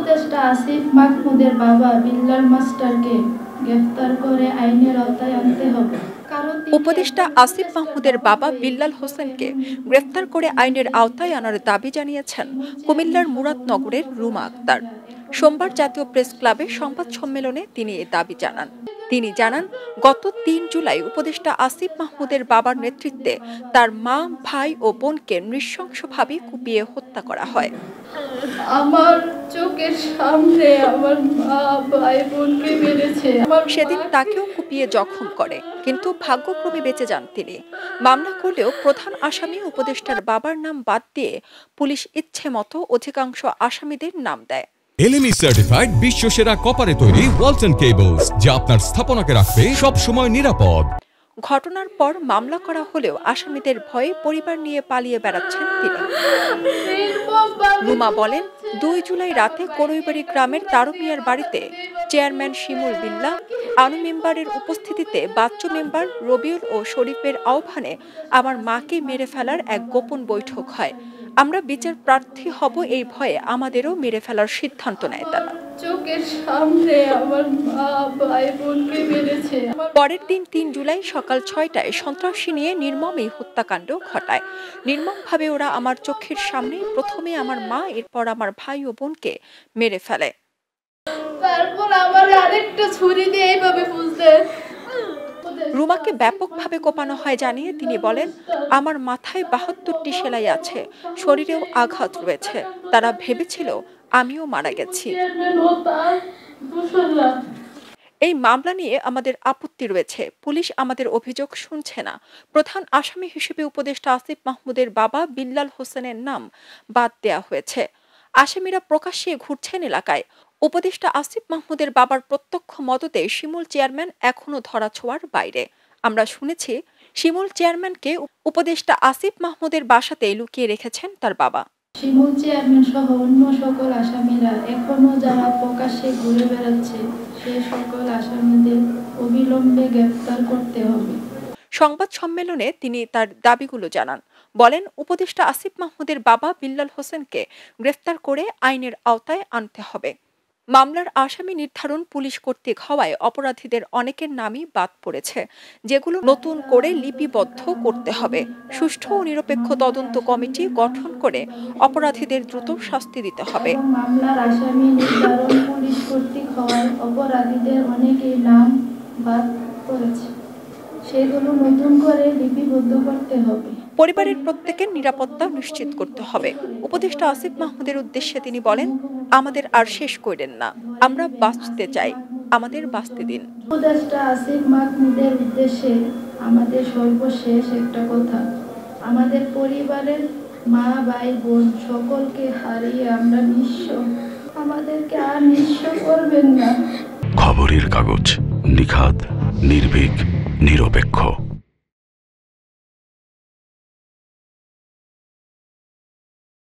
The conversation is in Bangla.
উপদেষ্টা আসিফ মাহমুদের বাবা বিল্লাল মাস্টারকে গ্রেফতার করে আইনের আওতায় আনতে হবে। উপদেষ্টা আসিফ মাহমুদের বাবা বিল্লাল হোসেনকে গ্রেফতার করে আইনের আওতায় আনার দাবি জানিয়েছেন কুমিল্লার মুরাদনগরের রুমা আক্তার। সোমবার জাতীয় প্রেস ক্লাবে সংবাদ সম্মেলনে তিনি এ দাবি জানান। তিনি জানান, গত ৩ জুলাই উপদেষ্টা আসিফ মাহমুদের বাবার নেতৃত্বে তার মা, ভাই ও বোনকে নৃশংসভাবে কুপিয়ে হত্যা করা হয়। আমার চোখের সামনে আমার মা, ভাই, বোনকে মেরেছে। সেদিন তাকেও কুপিয়ে জখম করে, কিন্তু ভাগ্যক্রমে বেঁচে যান তিনি। মামলা করলেও প্রধান আসামি উপদেষ্টার বাবার নাম বাদ দিয়ে পুলিশ ইচ্ছে মতো অধিকাংশ আসামিদের নাম দেয়। এলএমই সার্টিফাইড বিশ্বসেরা কপারে তৈরি ওয়ালটন কেবলস, যা আপনার স্থাপনাকে রাখবে সব সময় নিরাপদ। ঘটনার পর মামলা করা হলেও আসামিদের ভয়ে পরিবার নিয়ে পালিয়ে বেড়াচ্ছেন তিনি। রুমা বলেন, ২ জুলাই রাতে করইবাড়ি গ্রামের তারু মিয়ার বাড়িতে চেয়ারম্যান শিমুল বিল্লাহ, আনু মেম্বারের উপস্থিতিতে বাচ্চু মেম্বার রবিউল ও শরীফের আহ্বানে আমার মাকে মেরে ফেলার এক গোপন বৈঠক হয়। আমরা বিচার প্রার্থী হব এই ভয়ে আমাদেরও মেরে ফেলার সিদ্ধান্ত নেয় তারা। চোখের সামনে আমার মা, ভাই, বোনকে মেরেছে। পরের দিন ৩ জুলাই সকাল ৬টায় সন্ত্রাসী নিয়ে নির্মম এই হত্যাকাণ্ড ঘটায়। নির্মমভাবে ওরা আমার চোখের সামনে প্রথমে আমার মা, এরপর আমার ভাই ও বোনকে মেরে ফেলে। তারপর আমার আরেকটা ছুরি দিয়ে এইভাবে ফুঁসে। রুমাকে ব্যাপকভাবে কোপানো হয় জানিয়ে তিনি বলেন, আমার মাথায় ৭২টি সেলাই আছে, শরীরেও আঘাত রয়েছে। তারা ভেবেছিল আমিও মারা গেছি। এই মামলা নিয়ে আমাদের আপত্তি রয়েছে। পুলিশ আমাদের অভিযোগ শুনছে না। প্রধান আসামি হিসেবে উপদেষ্টা আসিফ মাহমুদের বাবা বিল্লাল হোসেনের নাম বাদ দেয়া হয়েছে। আসামিরা প্রকাশ্যে ঘুরছেন এলাকায়। উপদেষ্টা আসিফ মাহমুদের বাবার প্রত্যক্ষ মদতে শিমুল চেয়ারম্যান এখনো ধরাছোঁয়ার বাইরে। আমরা শুনেছি শিমুল চেয়ারম্যানকে উপদেষ্টা আসিফ মাহমুদের বাসাতে লুকিয়ে রেখেছেন তার বাবা। শিমুল চেয়ারম্যান সহ অন্য সকল আসামিরা এখনো যারা প্রকাশ্যে ঘুরে বেড়াচ্ছে, সেই সকল আসামিদের অবিলম্বে গ্রেফতার করতে হবে। সংবাদ সম্মেলনে তিনি তার দাবিগুলো জানান। বলেন, উপদেষ্টা আসিফ মাহমুদের বাবা বিল্লাল হোসেনকে গ্রেফতার করে আইনের আওতায় আনতে হবে। মামলার আসামি নির্ধারণ পুলিশ কর্তৃক হওয়ায় অপরাধীদের অনেকের নামই বাদ পড়েছে, যেগুলো নতুন করে লিপিবদ্ধ করতে হবে। সুষ্ঠু ও নিরপেক্ষ তদন্ত কমিটি গঠন করে অপরাধীদের দ্রুত শাস্তি দিতে হবে। মামলার আসামি নির্ধারণ পুলিশ কর্তৃক হওয়ায় অপরাধীদের অনেকের নাম বাদ পড়েছে, সেগুলো নতুন করে লিপিবদ্ধ করতে হবে। পরিবারের প্রত্যেকের নিরাপত্তা নিশ্চিত করতে হবে। উপদেষ্টা আসিফ মাহমুদের উদ্দেশ্যে তিনি বলেন, আমাদের আর শেষ করেন না, আমরা বাঁচতে চাই, আমাদের বাঁচতে দিন। উপদেষ্টা আসিফ মাহমুদের উদ্দেশ্যে আমাদের সর্বশেষ একটা কথা, আমাদের পরিবারের মা, ভাই, বোন সকলকে হারিয়ে আমরা নিঃস্ব, আমাদেরকে আর নিঃস্ব করবেন না। খবরের কাগজ, নিখাত, নির্ভীক, নিরপেক্ষ।